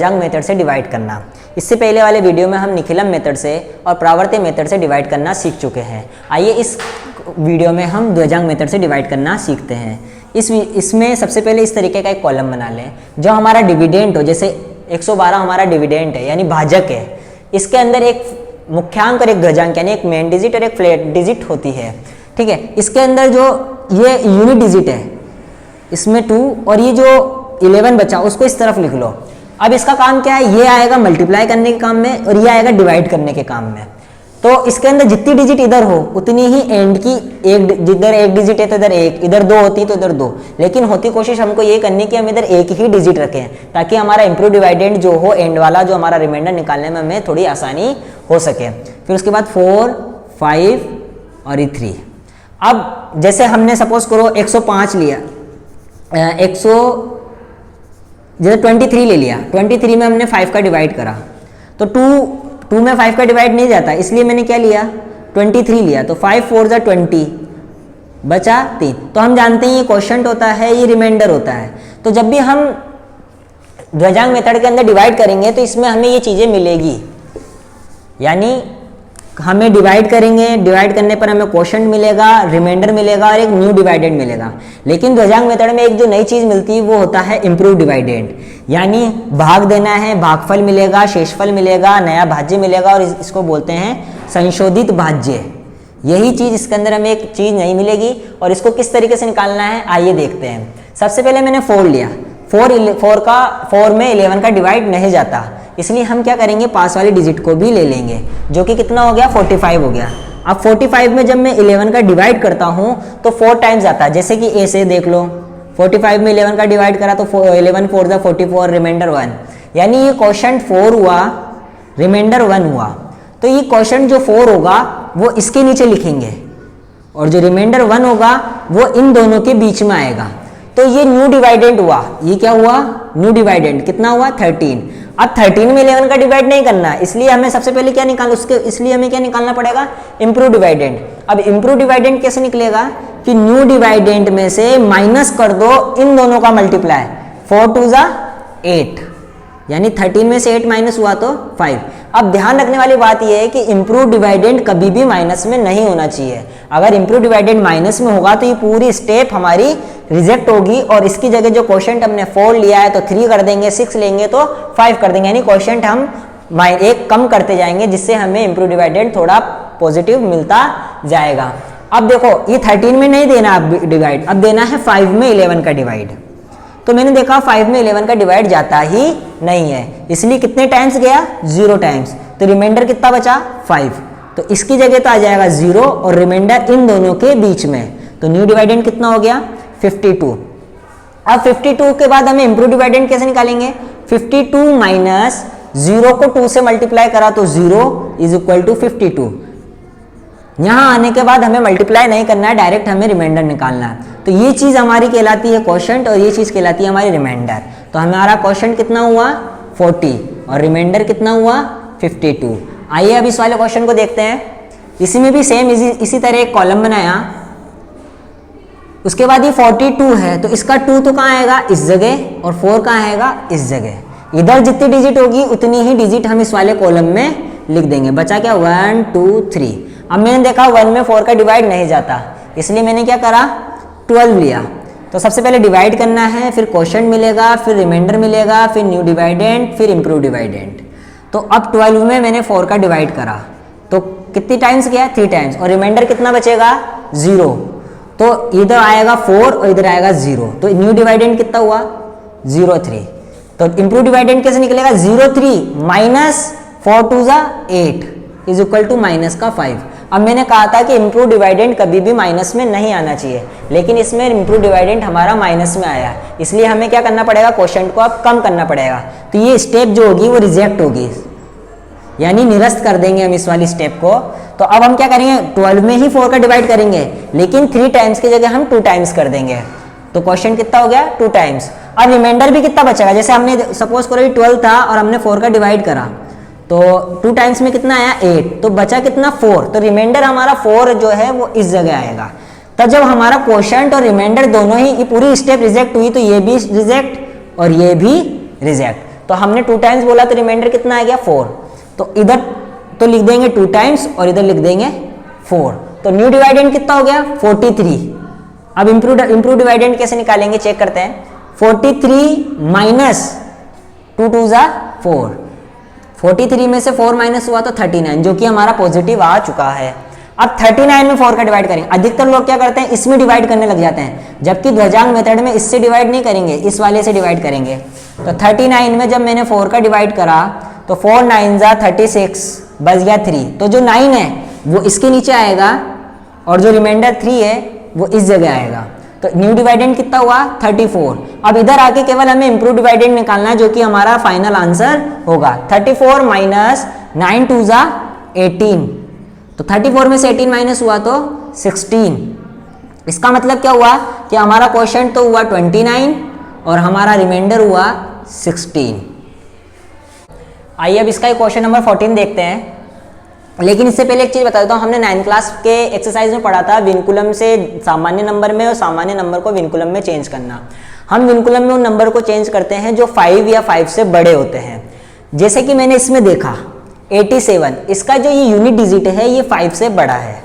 द्विजंग method से divide करना। इससे पहले वाले वीडियो में हम निखिलम मेथड से और प्रावर्त मेथड से डिवाइड करना सीख चुके हैं। आइए इस वीडियो में हम द्विजंग मेथड से डिवाइड करना सीखते हैं। इसमें सबसे पहले इस तरीके का एक कॉलम बना लें जो हमारा डिविडेंट हो। जैसे 112 हमारा डिविडेंट है यानी भाजक है। इसके अंदर एक मुख्यांक और एक द्विजंक यानी एक मेन डिजिट और एक फ्लैट डिजिट होती है। ठीक है, इसके अंदर जो ये यूनिट डिजिट है इसमें 2 और ये जो 11 बचा उसको इस तरफ लिख लो। अब इसका काम क्या है, ये आएगा मल्टीप्लाई करने के काम में और ये आएगा डिवाइड करने के काम में। तो इसके अंदर जितनी डिजिट इधर हो उतनी ही एंड की जिधर एक डिजिट है तो इधर एक, इधर 2 होती तो इधर 2। लेकिन होती कोशिश हमको ये करनी कि हम इधर एक ही डिजिट रखें ताकि हमारा इम्प्रूव डिवाइडेंड जो हो एंड वाला जो हमारा रिमाइंडर निकालने में हमें थोड़ी आसानी हो सके। फिर उसके बाद 4, 5 और 3। अब जैसे हमने सपोज करो 105 लिया, 23 ले लिया। 23 में हमने 5 का डिवाइड करा तो 2 में 5 का डिवाइड नहीं जाता, इसलिए मैंने क्या लिया 23 लिया। तो 5 4 जा 20 बचा 3। तो हम जानते हैं ये क्वोशंट होता है, ये रिमाइंडर होता है। तो जब भी हम द्विजंग मेथड के अंदर डिवाइड करेंगे तो इसमें हमें ये चीज़ें मिलेगी, यानी हमें डिवाइड करेंगे, डिवाइड करने पर हमें क्वोशंट मिलेगा, रिमाइंडर मिलेगा और एक न्यू डिवाइडेंड मिलेगा। लेकिन द्विजंग मेथड में एक जो नई चीज़ मिलती है वो होता है इम्प्रूव डिवाइडेंड, यानी भाग देना है, भागफल मिलेगा, शेषफल मिलेगा, नया भाज्य मिलेगा और इसको बोलते हैं संशोधित भाज्य। यही चीज़ इसके अंदर हमें एक चीज़ नहीं मिलेगी और इसको किस तरीके से निकालना है आइए देखते हैं। सबसे पहले मैंने 4 लिया। 4 में 11 का डिवाइड नहीं जाता, इसलिए हम क्या करेंगे पास वाली डिजिट को भी ले लेंगे जो कि कितना हो गया 45 हो गया। अब 45 में जब मैं 11 का डिवाइड करता हूं तो 4 टाइम्स आता है। जैसे कि ए से देख लो, 45 में 11 का डिवाइड करा तो 11 4 जा 44, रिमाइंडर 1, यानी ये क्वोशंट 4 हुआ, रिमाइंडर 1 हुआ। तो ये क्वोशंट जो 4 होगा वो इसके नीचे लिखेंगे और जो रिमाइंडर 1 होगा वो इन दोनों के बीच में आएगा। तो ये न्यू डिवाइडेंड हुआ। ये क्या हुआ न्यू डिवाइडेंड, कितना हुआ 13। अब 13 में 11 का डिवाइड नहीं करना, इसलिए हमें सबसे पहले क्या निकालना, इसलिए हमें क्या निकालना पड़ेगा इम्प्रूव डिवाइडेंड। अब इम्प्रूव डिवाइडेंड कैसे निकलेगा कि न्यू डिवाइडेंड में से माइनस कर दो इन दोनों का मल्टीप्लाई, 4 2 जा 8, यानी 13 में से 8 माइनस हुआ तो 5। अब ध्यान रखने वाली बात यह है कि इम्प्रूव डिवाइडेंड कभी भी माइनस में नहीं होना चाहिए। अगर इम्प्रूव डिवाइडेंड माइनस में होगा तो ये पूरी स्टेप हमारी रिजेक्ट होगी और इसकी जगह जो क्वोशंट हमने 4 लिया है तो 3 कर देंगे, 6 लेंगे तो 5 कर देंगे, यानी क्वोशंट हम एक कम करते जाएंगे जिससे हमें इम्प्रूव डिवाइडेंड थोड़ा पॉजिटिव मिलता जाएगा। अब देखो ये 13 में नहीं देना अब डिवाइड, अब देना है 5 में 11 का डिवाइड। तो मैंने देखा 5 में 11 का डिवाइड जाता ही नहीं है, इसलिए कितने टाइम्स गया 0 टाइम्स। तो रिमाइंडर कितना बचा 5, तो इसकी जगह तो आ जाएगा 0 और रिमाइंडर इन दोनों के बीच में। तो न्यू डिवाइडेंड कितना हो गया 52। अब 52 के बाद हमें इम्प्रूव डिवाइडेंड कैसे निकालेंगे, 52 माइनस 0 को 2 से मल्टीप्लाई करा तो 0 इज इक्वल टू 52। यहां आने के बाद हमें मल्टीप्लाई नहीं करना है, डायरेक्ट हमें रिमाइंडर निकालना है। तो ये चीज हमारी कहलाती है क्वोशंट और ये चीज कहलाती है हमारी रिमाइंडर। तो हमारा क्वोशंट कितना हुआ 40 और रिमाइंडर कितना हुआ 52। आइए अब इस वाले क्वेश्चन को देखते हैं। इसमें भी सेम इसी तरह एक कॉलम बनाया, उसके बाद ये 42 है तो इसका 2 तो कहाँ आएगा इस जगह और 4 कहाँ आएगा इस जगह। इधर जितनी डिजिट होगी उतनी ही डिजिट हम इस वाले कॉलम में लिख देंगे। बचा क्या 1 2 3। अब मैंने देखा 1 में 4 का डिवाइड नहीं जाता, इसलिए मैंने क्या करा 12 लिया। तो सबसे पहले डिवाइड करना है, फिर क्वोशंट मिलेगा, फिर रिमाइंडर मिलेगा, फिर न्यू डिवाइडेंड, फिर इम्प्रूव डिवाइडेंड। तो अब 12 में मैंने 4 का डिवाइड करा तो कितनी टाइम्स गया 3 टाइम्स और रिमाइंडर कितना बचेगा 0। तो इधर आएगा 4 और इधर आएगा 0, तो न्यू डिवाइडेंड कितना हुआ 0 3। तो इम्प्रूव डिवाइडेंड कैसे निकलेगा 0 3 माइनस 4 2 जा 8 इज इक्वल टू माइनस का 5। अब मैंने कहा था कि इम्प्रूव डिवाइडेंड कभी भी माइनस में नहीं आना चाहिए, लेकिन इसमें इम्प्रूव डिवाइडेंड हमारा माइनस में आया, इसलिए हमें क्या करना पड़ेगा क्वोशंट को अब कम करना पड़ेगा। तो ये स्टेप जो होगी वो रिजेक्ट होगी, यानी निरस्त कर देंगे हम इस वाली स्टेप को। तो अब हम क्या करेंगे 12 में ही 4 का डिवाइड करेंगे, लेकिन 3 टाइम्स की जगह हम 2 टाइम्स कर देंगे। तो क्वेश्चन कितना हो गया 2 टाइम्स। अब रिमाइंडर भी कितना बचेगा, जैसे हमने सपोज करो 12 था और हमने 4 का डिवाइड करा तो 2 टाइम्स में कितना आया 8, तो बचा कितना 4। तो रिमाइंडर हमारा 4 जो है वो इस जगह आएगा। तो जब हमारा क्वोशंट और रिमाइंडर दोनों ही ये पूरी स्टेप रिजेक्ट हुई तो ये भी रिजेक्ट और ये भी रिजेक्ट। तो हमने 2 टाइम्स बोला तो रिमाइंडर कितना आ गया 4। तो इधर तो लिख देंगे 2 टाइम्स और इधर लिख देंगे 4। तो न्यू डिवाइडेंड कितना हो गया 43। अब इंप्रूव डिवाइडेंड कैसे निकालेंगे चेक करते हैं। 43 माइनस 2 2 जा 4, 43 में से 4 माइनस हुआ तो 39, जो कि हमारा पॉजिटिव आ चुका है। अब 39 में 4 का डिवाइड करेंगे। अधिकतर लोग क्या करते हैं इसमें डिवाइड करने लग जाते हैं, जबकि ध्वजांक मेथड में इससे डिवाइड नहीं करेंगे, इस वाले से डिवाइड करेंगे। तो 39 में जब मैंने 4 का डिवाइड करा तो 4 9 जा 36, बच गया 3। तो जो 9 है वो इसके नीचे आएगा और जो रिमाइंडर 3 है वो इस जगह आएगा। तो न्यू डिवाइडेंड कितना हुआ 34। अब इधर आके केवल हमें इंप्रूव डिवाइडेंड निकालना है, जो कि हमारा फाइनल आंसर होगा। 34 माइनस 9 2 जा 18, तो 34 में से 18 माइनस हुआ तो 16। इसका मतलब क्या हुआ कि हमारा क्वोशंट तो हुआ 29 और हमारा रिमाइंडर हुआ 16। आइए अब इसका क्वेश्चन नंबर 14 देखते हैं। लेकिन इससे पहले एक चीज़ बता देता हूँ, हमने 9th क्लास के एक्सरसाइज में पढ़ा था विनकुलम से सामान्य नंबर में और सामान्य नंबर को विनकुलम में चेंज करना। हम विनकुलम में उन नंबर को चेंज करते हैं जो 5 या 5 से बड़े होते हैं। जैसे कि मैंने इसमें देखा 87, इसका जो ये यूनिट डिजिट है ये 5 से बड़ा है,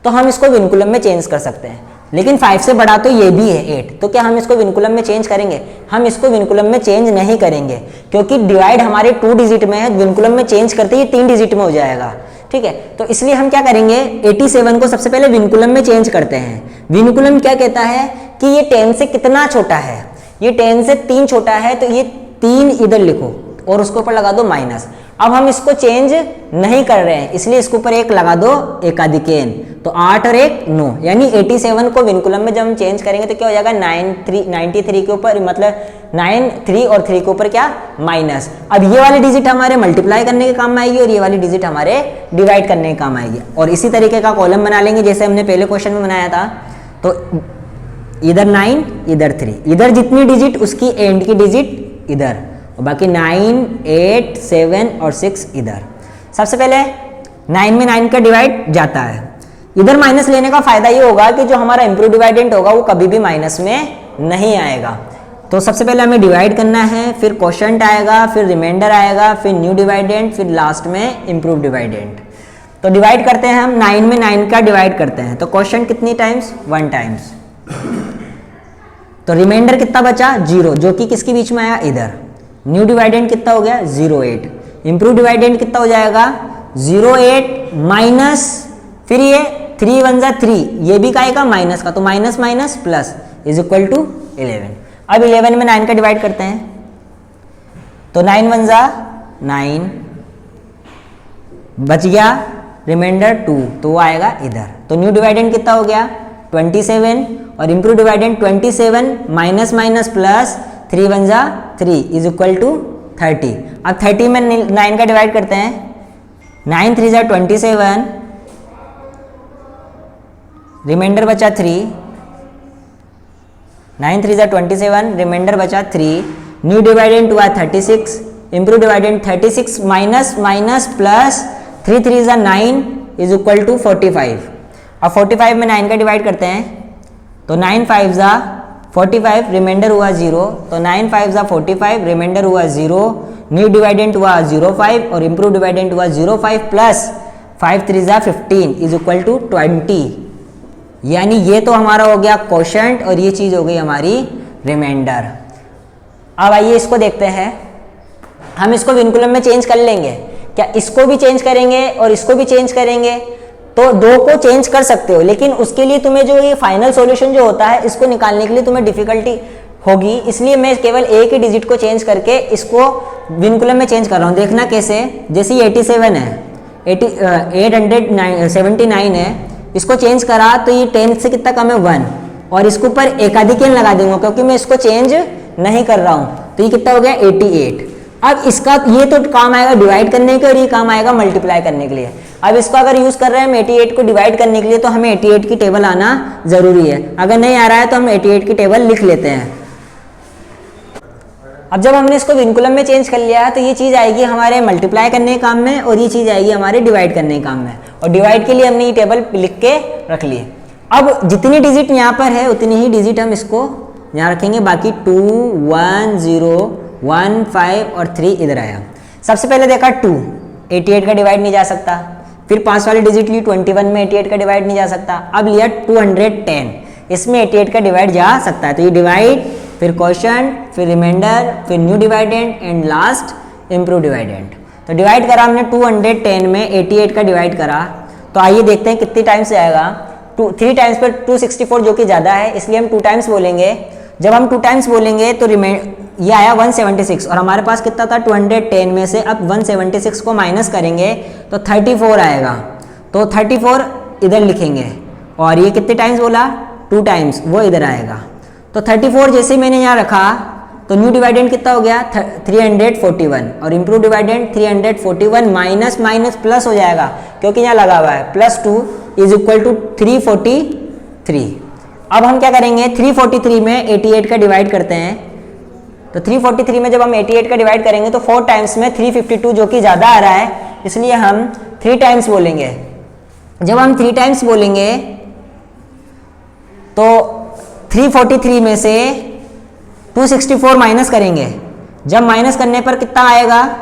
तो हम इसको विनकुलम में चेंज कर सकते हैं। लेकिन 5 से बड़ा तो ये भी है 8, तो क्या हम इसको विनकुलम में चेंज करेंगे? हम इसको विनकुलम में चेंज नहीं करेंगे, क्योंकि डिवाइड हमारे 2 डिजिट में है, विनकुलम में चेंज करते ही 3 डिजिट में हो जाएगा। ठीक है, तो इसलिए हम क्या करेंगे 87 को सबसे पहले विनकुलम में चेंज करते हैं। विनकुलम क्या कहता है कि ये 10 से कितना छोटा है, ये 10 से 3 छोटा है, तो ये 3 इधर लिखो और उसके ऊपर लगा दो माइनस। अब हम इसको चेंज नहीं कर रहे हैं, इसलिए इसके ऊपर 1 लगा दो एकाधिकेन, तो 8 और 1 9, यानी 87 को विनकुलम में जब हम चेंज करेंगे तो क्या हो जाएगा 93 के ऊपर, मतलब 9 3 और 3 के ऊपर क्या माइनस। अब ये वाली डिजिट हमारे मल्टीप्लाई करने के काम में आएगी और ये वाली डिजिट हमारे डिवाइड करने के काम आएगी। और इसी तरीके का कॉलम बना लेंगे जैसे हमने पहले क्वेश्चन में बनाया था। तो इधर 9 इधर 3, इधर जितनी डिजिट उसकी एंड की डिजिट इधर, और बाकी 9 8 7 और 6 इधर। सबसे पहले 9 में 9 का डिवाइड जाता है। इधर माइनस लेने का फायदा ये होगा कि जो हमारा इंप्रूव डिवाइडेंट होगा वो कभी भी माइनस में नहीं आएगा। तो सबसे पहले हमें डिवाइड करना है, फिर क्वोशंट आएगा, फिर रिमाइंडर आएगा, फिर न्यू डिवाइडेंट, फिर लास्ट में इंप्रूव डिवाइडेंट। तो डिवाइड करते हैं हम, 9 में 9 का डिवाइड करते हैं, तो क्वोशंट कितनी टाइम्स 1 टाइम्स। तो रिमाइंडर कितना बचा 0, जो कि किसके बीच में आया इधर। न्यू डिवाइडेंट कितना हो गया 08। इंप्रूव डिवाइडेंट कितना हो जाएगा 08 माइनस, फिर ये 3 1 जा 3, ये भी का आएगा माइनस का, तो minus minus plus is equal to 11। अब 11 में 9 का डिवाइड करते हैं, तो 9 1 जा 9, बच गया रिमाइंडर 2, तो वो आएगा इधर। तो न्यू डिवाइडेंट कितना हो गया 27 और इंप्रूव डिवाइडेंट 27 माइनस माइनस प्लस 3 1 जा 3 इज इक्वल टू 30। अब 30 में 9 का डिवाइड करते हैं, 9 3 जा 27, रिमाइंडर बचा 3, 9 3 जा 27, रिमाइंडर बचा 3, न्यू डिवाइडेंट हुआ 36, इंप्रूव डिवाइडेंट 36 माइनस माइनस प्लस 3 3 जा 9 इज इक्वल टू 45। अब 45 में 9 का डिवाइड करते हैं, तो 9 5 जा 45, रिमाइंडर हुआ 0, तो 9 5 जा 45, रिमाइंडर हुआ 0, न्यू डिवाइडेंट हुआ 05 और इंप्रूव डिवाइडेंट हुआ 05 प्लस 5 3 जा 15 इज इक्वल टू 20। यानी ये तो हमारा हो गया क्वोशंट और ये चीज हो गई हमारी रिमाइंडर। अब आइए इसको देखते हैं, हम इसको विनकुलम में चेंज कर लेंगे क्या? इसको भी चेंज करेंगे और इसको भी चेंज करेंगे, तो 2 को चेंज कर सकते हो, लेकिन उसके लिए तुम्हें जो ये फाइनल सॉल्यूशन जो होता है इसको निकालने के लिए तुम्हें डिफिकल्टी होगी। इसलिए मैं केवल एक ही डिजिट को चेंज करके इसको विनकुलम में चेंज कर रहा हूँ। देखना कैसे, जैसे ये 87 है, 879 है, इसको चेंज करा तो ये 10 से कितना कम है 1, और इसके ऊपर एकाधिकेन लगा दूंगा क्योंकि मैं इसको चेंज नहीं कर रहा हूँ, तो ये कितना हो गया 88। अब इसका ये तो काम आएगा डिवाइड करने के और ये काम आएगा मल्टीप्लाई करने के लिए। अब इसको अगर यूज कर रहे हैं हम 88 को डिवाइड करने के लिए, तो हमें 88 की टेबल आना जरूरी है। अगर नहीं आ रहा है तो हम 88 की टेबल लिख लेते हैं। अब जब हमने इसको विनकुलम में चेंज कर लिया है तो ये चीज आएगी हमारे मल्टीप्लाई करने के काम में और ये चीज आएगी हमारे डिवाइड करने के काम में, और डिवाइड के लिए हमने ये टेबल लिख के रख ली। अब जितनी डिजिट यहाँ पर है उतनी ही डिजिट हम इसको यहाँ रखेंगे, बाकी 2 1 0 1 5 और 3 इधर आया। सबसे पहले देखा 2, 88 का डिवाइड नहीं जा सकता। फिर 5 वाली डिजिट ली 21 में 88 का डिवाइड नहीं जा सकता। अब लिया 210, इसमें 88 का डिवाइड जा सकता है। तो ये डिवाइड, फिर क्वोशिएंट, फिर रिमाइंडर, फिर new dividend and last improve dividend. तो डिवाइड करा हमने 210 में 88 का डिवाइड करा। तो आइए देखते हैं कितनी टाइम्स आएगा। 3 टाइम्स पर 264 जो कि ज़्यादा है, इसलिए हम 2 टाइम्स बोलेंगे। जब हम 2 टाइम्स बोलेंगे तो ये आया 176 और हमारे पास कितना था 210 में से अब 176 को माइनस करेंगे तो 34 आएगा। तो 34 इधर लिखेंगे और ये कितने टाइम्स बोला 2 टाइम्स, वो इधर आएगा। तो 34 जैसे मैंने यहाँ रखा तो न्यू डिवाइडेंड कितना हो गया 341 और improve dividend 341 minus minus plus हो जाएगा क्योंकि यहाँ लगा हुआ है +2 इज इक्वल टू 343। अब हम क्या करेंगे 343 में 88 का डिवाइड करते हैं। तो 343 में जब हम 88 का डिवाइड करेंगे तो 4 टाइम्स में 352 जो कि ज़्यादा आ रहा है, इसलिए हम 3 टाइम्स बोलेंगे। जब हम 3 टाइम्स बोलेंगे तो 343 में से 264 माइनस करेंगे। जब माइनस करने पर कितना आएगा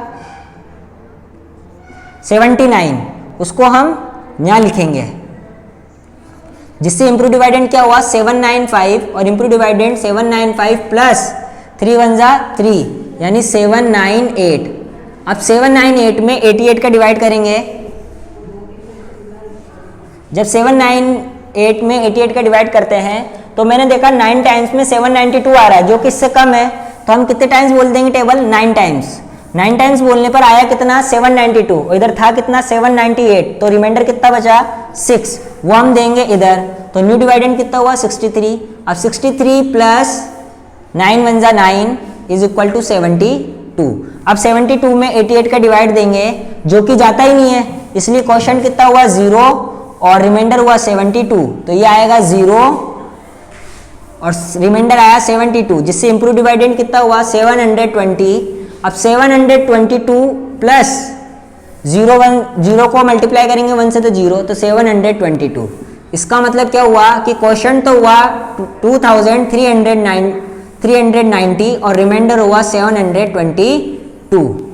79, उसको हम यहाँ लिखेंगे, जिससे इम्प्रूव डिवाइडेंड क्या हुआ 795 और इम्प्रूव डिवाइडेंड 795 प्लस 3 1 जा 3 यानी 798। अब 798 में 88 का डिवाइड करेंगे। जब 798 में 88 का डिवाइड करते हैं तो मैंने देखा 9 टाइम्स में 792 आ रहा है जो कि इससे कम है। तो हम कितने टाइम्स बोल देंगे टेबल 9 टाइम्स। 9 टाइम्स बोलने पर आया कितना 792 और इधर था कितना 798। तो रिमाइंडर कितना बचा 6, वो हम देंगे इधर। तो न्यू डिवाइडेंड कितना हुआ 63। अब 63 प्लस 9 1 जा 9 इज इक्वल टू 72। अब 72 में 88 का डिवाइड देंगे जो कि जाता ही नहीं है, इसलिए क्वोशिएंट कितना हुआ 0 और रिमाइंडर हुआ 72। तो ये आएगा 0 और रिमाइंडर आया 72, जिससे इम्प्रूव डिवाइडेंड कितना हुआ 720। अब 722 प्लस 0 को मल्टीप्लाई करेंगे 1 से तो 0, तो 722। इसका मतलब क्या हुआ कि क्वोशिएंट तो हुआ 2390 और रिमाइंडर हुआ 722।